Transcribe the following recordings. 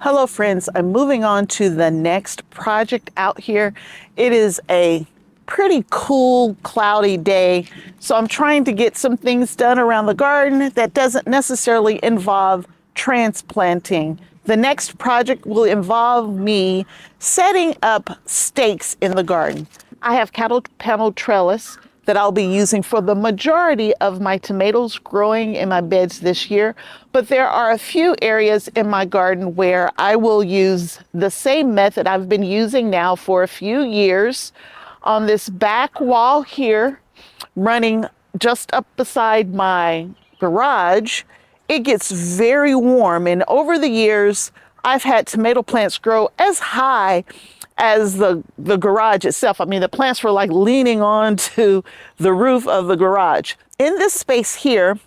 Hello friends, I'm moving on to the next project out here. It is a pretty cool cloudy day, so I'm trying to get some things done around the garden that doesn't necessarily involve transplanting. The next project will involve me setting up stakes in the garden. I have cattle panel trellis that I'll be using for the majority of my tomatoes growing in my beds this year. But there are a few areas in my garden where I will use the same method I've been using now for a few years. On this back wall here, running just up beside my garage, it gets very warm. And over the years, I've had tomato plants grow as high as the garage itself. I mean, the plants were like leaning onto the roof of the garage. In this space here,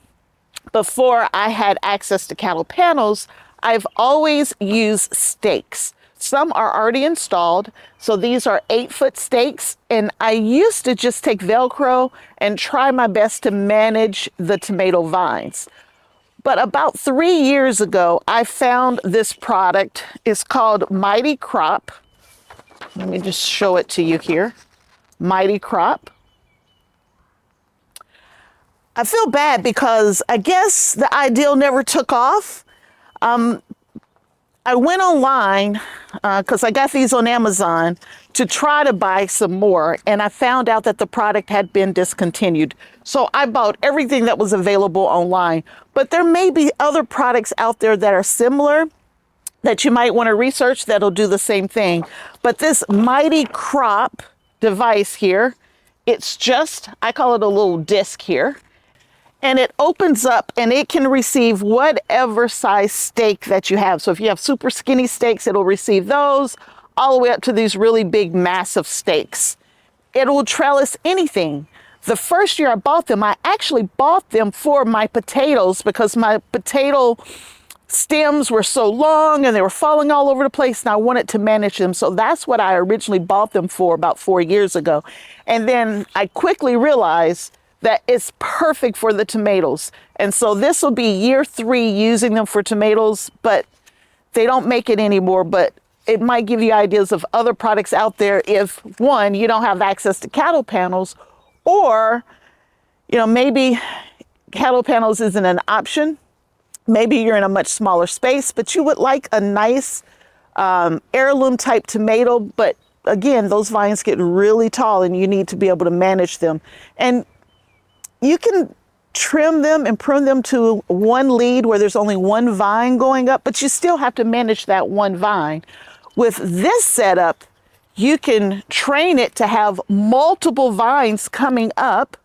before I had access to cattle panels, I've always used stakes. Some are already installed, so these are 8-foot stakes, and I used to just take Velcro and try my best to manage the tomato vines. But about 3 years ago, I found this product. It's called Mighty Crop. Let me just show it to you here. Mighty Crop. I feel bad because I guess the ideal never took off. I went online because I got these on Amazon to try to buy some more, and I found out that the product had been discontinued. So I bought everything that was available online. But there may be other products out there that are similar that you might want to research that'll do the same thing. But this Mighty Crop device here, it's just, I call it a little disc here, and it opens up and it can receive whatever size stake that you have. So if you have super skinny stakes, it'll receive those, all the way up to these really big, massive stakes. It will trellis anything. The first year I bought them, I actually bought them for my potatoes because my potato stems were so long and they were falling all over the place, and I wanted to manage them. So that's what I originally bought them for about 4 years ago. And then I quickly realized that it's perfect for the tomatoes. And so this will be year 3 using them for tomatoes, but they don't make it anymore. But it might give you ideas of other products out there if, one, you don't have access to cattle panels, or, maybe cattle panels isn't an option. Maybe you're in a much smaller space, but you would like a nice heirloom type tomato. But again, those vines get really tall and you need to be able to manage them. And you can trim them and prune them to one lead where there's only one vine going up, but you still have to manage that one vine. With this setup, you can train it to have multiple vines coming up,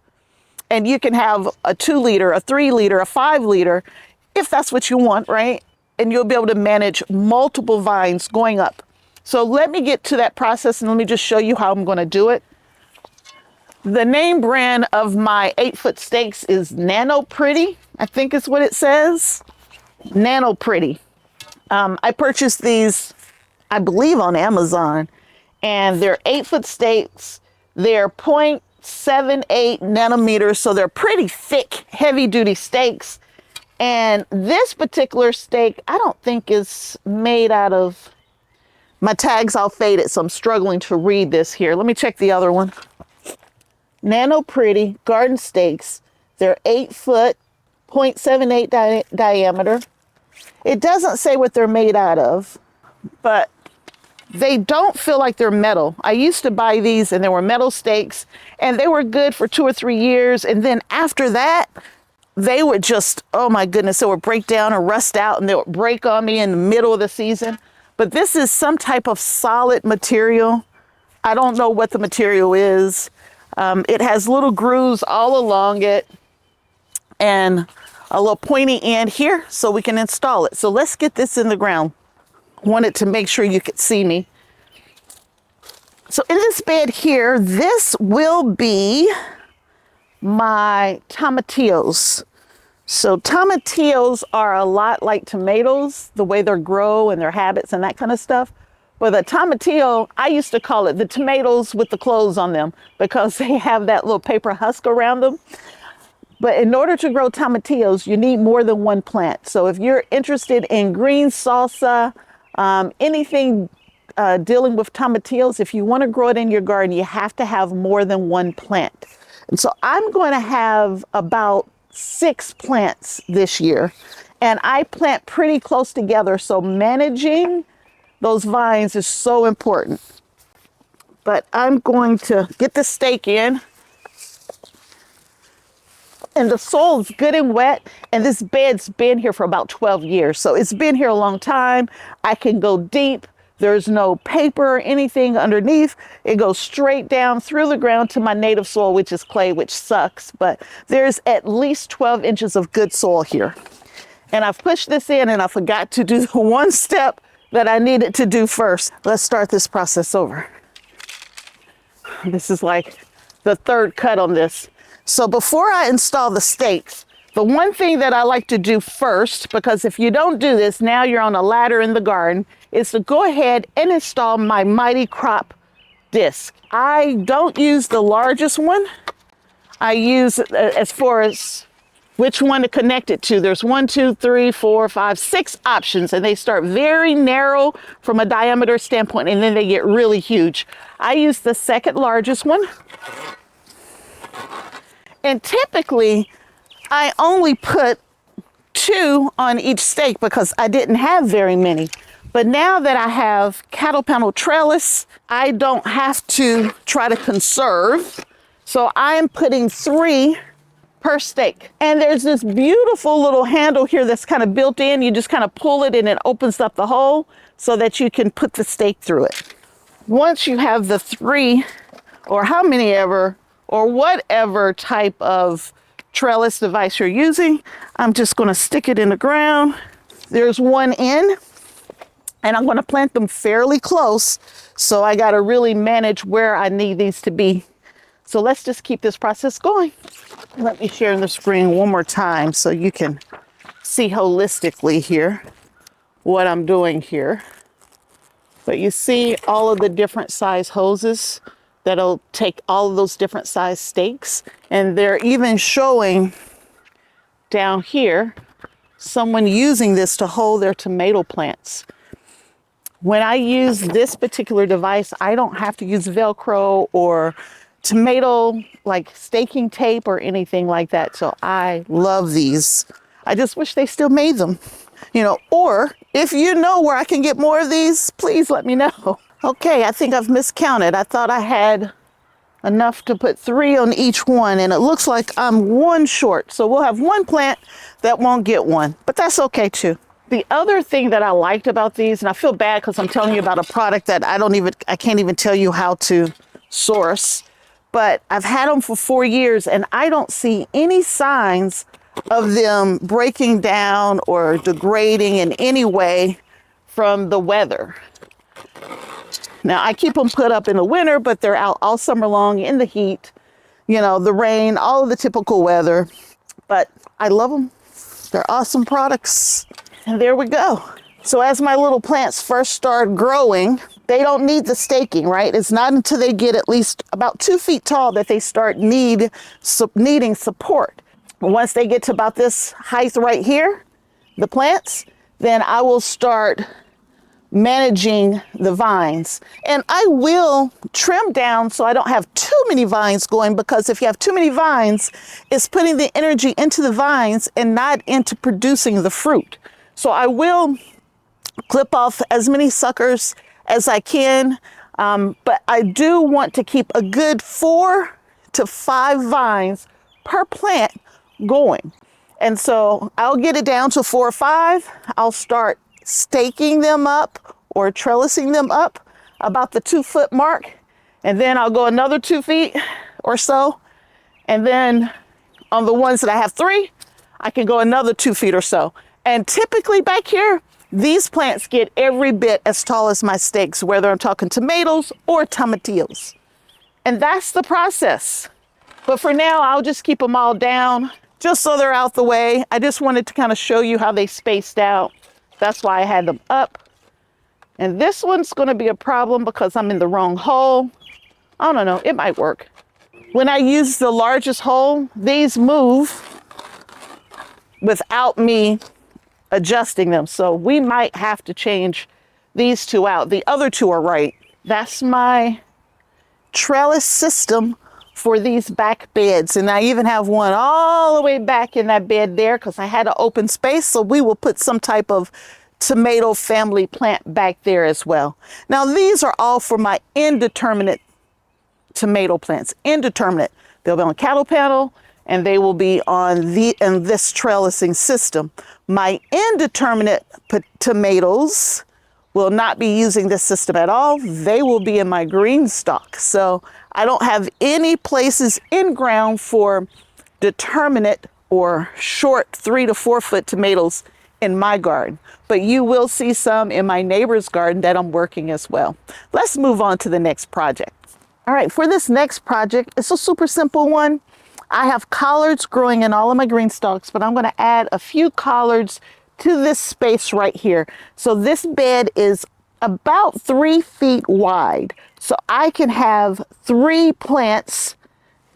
and you can have a 2-liter, a 3-liter, a 5-liter, if that's what you want, right? And you'll be able to manage multiple vines going up. So let me get to that process and let me just show you how I'm going to do it. The name brand of my 8-foot stakes is Nano Pretty, I think is what it says. Nano Pretty. I purchased these, I believe, on Amazon, and they're 8-foot stakes. They're 0.78 nanometers, so they're pretty thick, heavy-duty stakes. And this particular stake, I don't think is made out of, my tag's all faded, so I'm struggling to read this here. Let me check the other one. Nano Pretty garden stakes. They're 8-foot, 0.78 diameter. It doesn't say what they're made out of, but they don't feel like they're metal. I used to buy these and they were metal stakes, and they were good for 2 or 3 years. And then after that, they would just, oh my goodness, they would break down or rust out, and they would break on me in the middle of the season. But this is some type of solid material. I don't know what the material is. It has little grooves all along it and a little pointy end here so we can install it. So let's get this in the ground. Wanted to make sure you could see me. So in this bed here, this will be my tomatillos. So tomatillos are a lot like tomatoes, the way they grow and their habits and that kind of stuff. But a tomatillo, I used to call it the tomatoes with the clothes on them because they have that little paper husk around them. But in order to grow tomatillos, you need more than one plant. So if you're interested in green salsa, Anything dealing with tomatillos, if you want to grow it in your garden, you have to have more than one plant. And so I'm going to have about 6 plants this year. And I plant pretty close together, so managing those vines is so important. But I'm going to get the stake in. And the soil is good and wet, and this bed's been here for about 12 years. So it's been here a long time. I can go deep. There's no paper or anything underneath. It goes straight down through the ground to my native soil, which is clay, which sucks. But there's at least 12 inches of good soil here. And I've pushed this in, and I forgot to do the one step that I needed to do first. Let's start this process over. This is like the third cut on this. So before I install the stakes, the one thing that I like to do first, because if you don't do this, now you're on a ladder in the garden, is to go ahead and install my Mighty Crop disc. I don't use the largest one. I use as far as which one to connect it to. There's 1, 2, 3, 4, 5, 6 options, and they start very narrow from a diameter standpoint, and then they get really huge. I use the second largest one. And typically, I only put 2 on each stake because I didn't have very many. But now that I have cattle panel trellis, I don't have to try to conserve. So I'm putting 3 per stake. And there's this beautiful little handle here that's kind of built in. You just kind of pull it and it opens up the hole so that you can put the stake through it. Once you have the 3, or how many ever, or whatever type of trellis device you're using, I'm just going to stick it in the ground. There's one in, and I'm going to plant them fairly close. So I got to really manage where I need these to be. So let's just keep this process going. Let me share the screen one more time so you can see holistically here what I'm doing here. But you see all of the different size hoses that'll take all of those different size stakes. And they're even showing down here someone using this to hold their tomato plants. When I use this particular device, I don't have to use Velcro or tomato like staking tape or anything like that. So I love these. I just wish they still made them, you know, or if you know where I can get more of these, please let me know. Okay, I think I've miscounted. I thought I had enough to put 3 on each one, and it looks like I'm 1 short. So we'll have 1 plant that won't get 1, but that's okay too. The other thing that I liked about these, and I feel bad because I'm telling you about a product that I can't even tell you how to source, but I've had them for 4 years and I don't see any signs of them breaking down or degrading in any way from the weather. Now I keep them put up in the winter, but they're out all summer long in the heat, you know, the rain, all of the typical weather, but I love them. They're awesome products. And there we go. So as my little plants first start growing, they don't need the staking, right? It's not until they get at least about 2 feet tall that they start needing support. Once they get to about this height right here, the plants, then I will start managing the vines. And I will trim down so I don't have too many vines going, because if you have too many vines, it's putting the energy into the vines and not into producing the fruit. So I will clip off as many suckers as I can, but I do want to keep a good 4 to 5 vines per plant going. And so I'll get it down to 4 or 5. I'll start staking them up or trellising them up about the 2 foot mark. And then I'll go another 2 feet or so. And then on the ones that I have 3, I can go another 2 feet or so. And typically back here, these plants get every bit as tall as my stakes, whether I'm talking tomatoes or tomatillos. And that's the process. But for now, I'll just keep them all down just so they're out the way. I just wanted to kind of show you how they spaced out. That's why I had them up. And this one's going to be a problem because I'm in the wrong hole. I don't know, it might work. When I use the largest hole, these move without me adjusting them. So we might have to change these two out. The other two are right. That's my trellis system for these back beds. And I even have one all the way back in that bed there because I had an open space. So we will put some type of tomato family plant back there as well. Now these are all for my indeterminate tomato plants. Indeterminate. They'll be on a cattle panel and they will be on this trellising system. My indeterminate tomatoes will not be using this system at all. They will be in my GreenStalk. So I don't have any places in ground for determinate or short 3 to 4 foot tomatoes in my garden, but you will see some in my neighbor's garden that I'm working as well. Let's move on to the next project. All right, for this next project, it's a super simple one. I have collards growing in all of my GreenStalks, but I'm going to add a few collards to this space right here. So this bed is about 3 feet wide. So I can have 3 plants,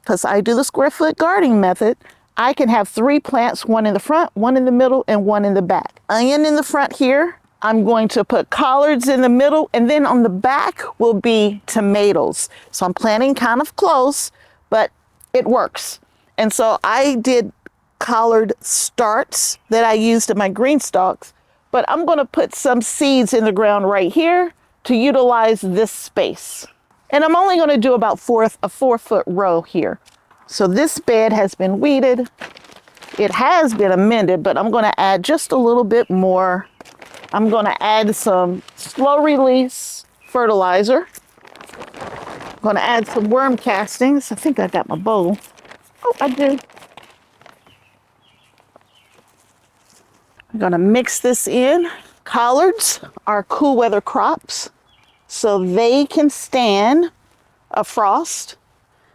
because I do the square foot gardening method. I can have 3 plants, one in the front, one in the middle, and one in the back. Onion in the front here. I'm going to put collards in the middle, and then on the back will be tomatoes. So I'm planting kind of close, but it works. And so I did collard starts that I used in my GreenStalks, but I'm going to put some seeds in the ground right here to utilize this space. And I'm only going to do about a 4 foot row here. So this bed has been weeded. It has been amended, but I'm going to add just a little bit more. I'm going to add some slow release fertilizer. I'm going to add some worm castings. I think I got my bowl. Oh, I do. I'm going to mix this in. Collards are cool weather crops, so they can stand a frost.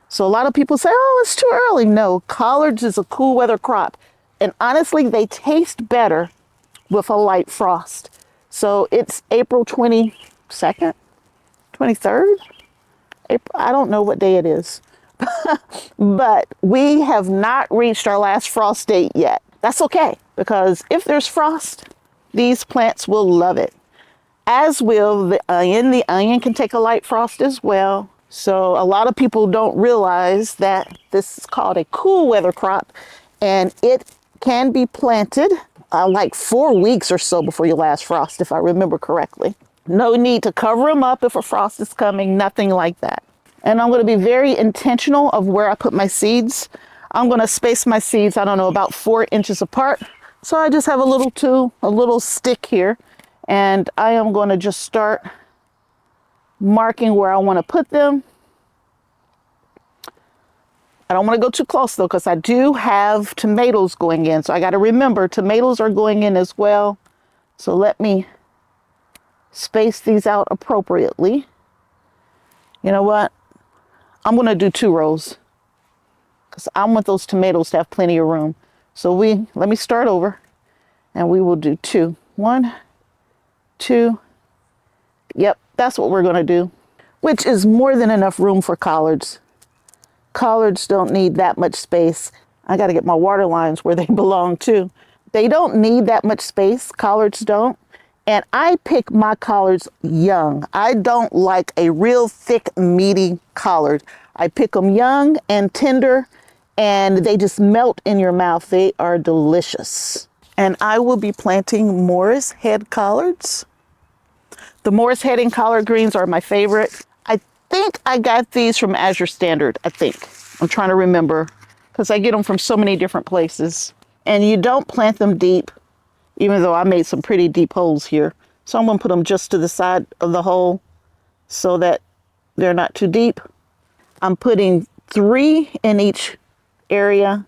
So a lot of people say, oh, it's too early. No, collards is a cool weather crop. And honestly, they taste better with a light frost. So it's April 22nd, 23rd. April, I don't know what day it is. But we have not reached our last frost date yet. That's okay, because if there's frost, these plants will love it. As will the onion. The onion can take a light frost as well. So a lot of people don't realize that this is called a cool weather crop, and it can be planted like 4 weeks or so before your last frost, if I remember correctly. No need to cover them up if a frost is coming, nothing like that. And I'm going to be very intentional of where I put my seeds. I'm going to space my seeds, I don't know, about 4 inches apart. So I just have a little stick here, and I am going to just start marking where I want to put them. I don't want to go too close though, because I do have tomatoes going in. So I got to remember tomatoes are going in as well. So let me space these out appropriately. You know what? I'm going to do 2 rows because I want those tomatoes to have plenty of room. So let me start over, and we will do 2. 1, 2. Yep, that's what we're going to do, which is more than enough room for collards. Collards don't need that much space. I got to get my water lines where they belong too. They don't need that much space. Collards don't. And I pick my collards young. I don't like a real thick, meaty collard. I pick them young and tender, and they just melt in your mouth. They are delicious. And I will be planting Morris head collards. The Morris head and collard greens are my favorite. I think I got these from Azure Standard, I think. I'm trying to remember, because I get them from so many different places. And you don't plant them deep, even though I made some pretty deep holes here. So I'm going to put them just to the side of the hole so that they're not too deep. I'm putting 3 in each area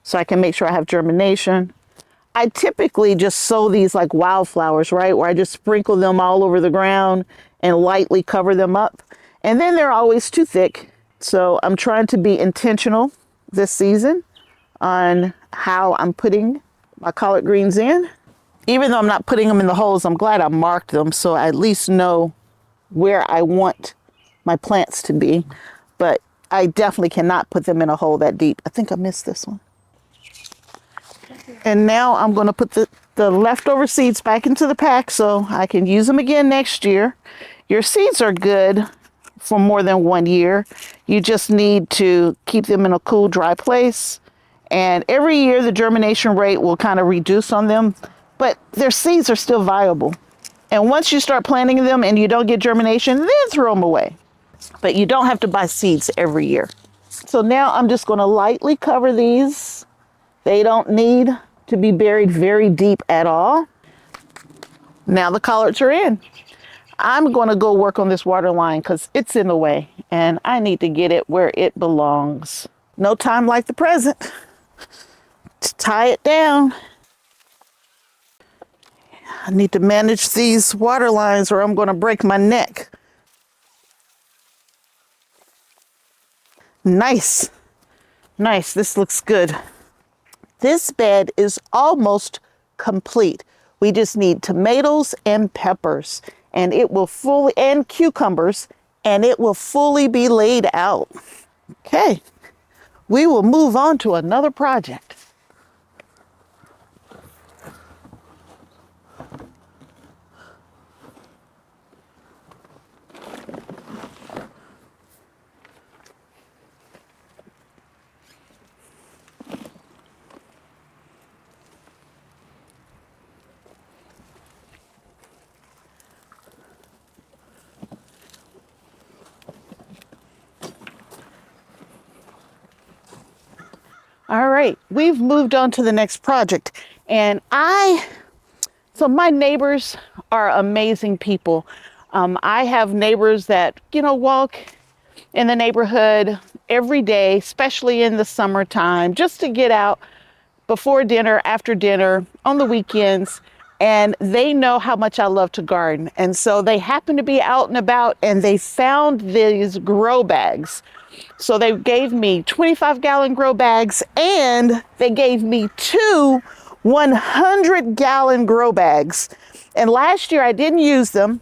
so I can make sure I have germination. I typically just sow these like wildflowers, right? Where I just sprinkle them all over the ground and lightly cover them up. And then they're always too thick. So I'm trying to be intentional this season on how I'm putting my collard greens in. Even though I'm not putting them in the holes, I'm glad I marked them so I at least know where I want my plants to be. But I definitely cannot put them in a hole that deep. I think I missed this one. And now I'm going to put the leftover seeds back into the pack so I can use them again next year. Your seeds are good for more than 1 year. You just need to keep them in a cool, dry place. And every year the germination rate will kind of reduce on them, but their seeds are still viable. And once you start planting them and you don't get germination, then throw them away. But you don't have to buy seeds every year. So now I'm just going to lightly cover these. They don't need to be buried very deep at all. Now the collards are in. I'm going to go work on this water line because it's in the way and I need to get it where it belongs. No time like the present to tie it down. I need to manage these water lines or I'm going to break my neck. Nice. Nice. This looks good. This bed is almost complete. We just need tomatoes and peppers and it will fully, and cucumbers, and it will fully be laid out. Okay. We will move on to another project. All right, we've moved on to the next project. And so my neighbors are amazing people. I have neighbors that, walk in the neighborhood every day, especially in the summertime, just to get out before dinner, after dinner, on the weekends. And they know how much I love to garden. And so they happen to be out and about and they found these grow bags. So they gave me 25-gallon grow bags and they gave me 2 100-gallon grow bags. And last year I didn't use them,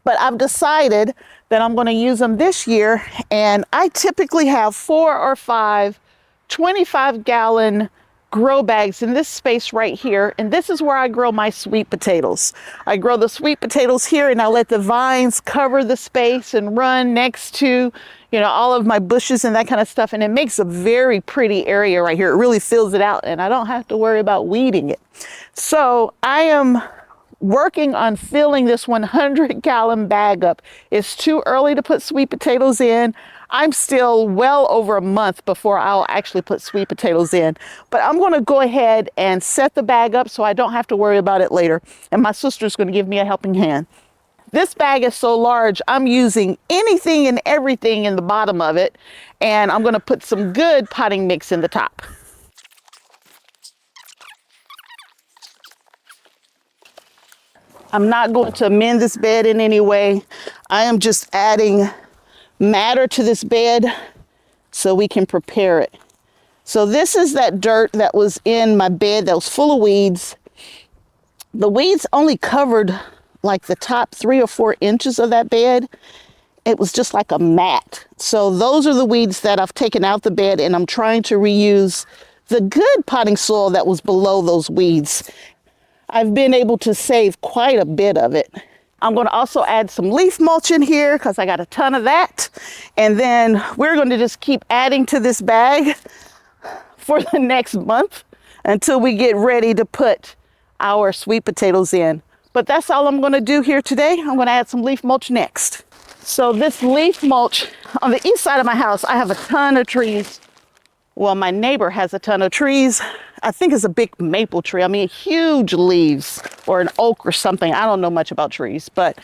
but I've decided that I'm going to use them this year. And I typically have 4 or 5 25-gallon grow bags in this space right here. And this is where I grow my sweet potatoes. I grow the sweet potatoes here and I let the vines cover the space and run next to, all of my bushes and that kind of stuff. And it makes a very pretty area right here. It really fills it out and I don't have to worry about weeding it. So I am working on filling this 100-gallon bag up. It's too early to put sweet potatoes in. I'm still well over a month before I'll actually put sweet potatoes in. But I'm going to go ahead and set the bag up so I don't have to worry about it later. And my sister's going to give me a helping hand. This bag is so large, I'm using anything and everything in the bottom of it. And I'm going to put some good potting mix in the top. I'm not going to amend this bed in any way. I am just adding matter to this bed so we can prepare it. So this is that dirt that was in my bed that was full of weeds. The weeds only covered like the top 3 or 4 inches of that bed. It was just like a mat. So those are the weeds that I've taken out the bed and I'm trying to reuse the good potting soil that was below those weeds. I've been able to save quite a bit of it. I'm going to also add some leaf mulch in here because I got a ton of that. And then we're going to just keep adding to this bag for the next month until we get ready to put our sweet potatoes in. But that's all I'm going to do here today. I'm going to add some leaf mulch next. So this leaf mulch, on the east side of my house, I have a ton of trees. Well, my neighbor has a ton of trees. I think it's a big maple tree. I mean, huge leaves, or an oak or something. I don't know much about trees, but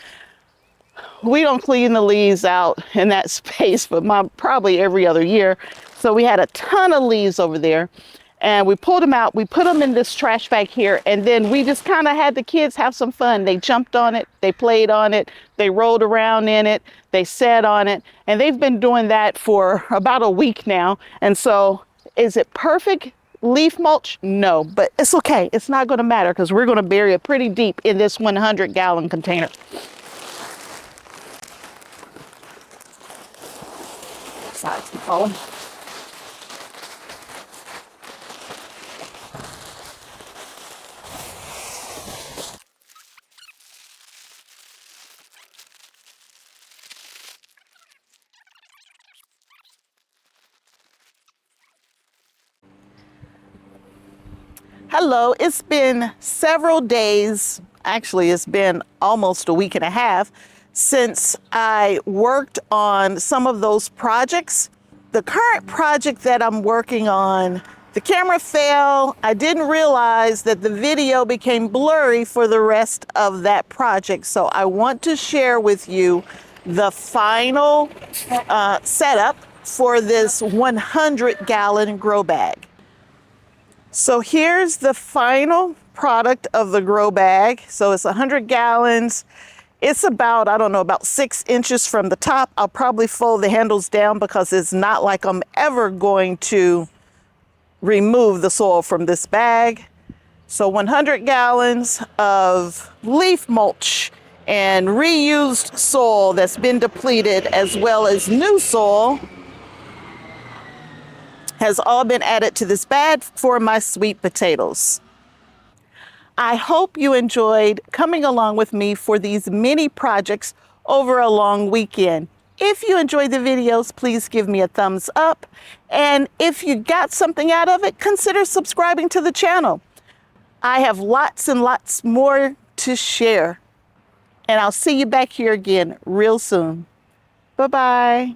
we don't clean the leaves out in that space, but probably every other year. So we had a ton of leaves over there. And we pulled them out, we put them in this trash bag here, and then we just kind of had the kids have some fun. They jumped on it, they played on it, they rolled around in it, they sat on it, and they've been doing that for about a week now. And so, is it perfect leaf mulch? No, but it's okay. It's not going to matter because we're going to bury it pretty deep in this 100-gallon container. Sides keep falling. Hello, it's been several days, actually it's been almost a week and a half since I worked on some of those projects. The current project that I'm working on, the camera fell. I didn't realize that the video became blurry for the rest of that project. So I want to share with you the final setup for this 100-gallon grow bag. So here's the final product of the grow bag. So it's 100 gallons. It's about, I don't know, about 6 inches from the top. I'll probably fold the handles down because it's not like I'm ever going to remove the soil from this bag. So 100 gallons of leaf mulch and reused soil that's been depleted, as well as new soil, has all been added to this bag for my sweet potatoes. I hope you enjoyed coming along with me for these mini projects over a long weekend. If you enjoyed the videos, please give me a thumbs up. And if you got something out of it, consider subscribing to the channel. I have lots and lots more to share. And I'll see you back here again real soon. Bye-bye.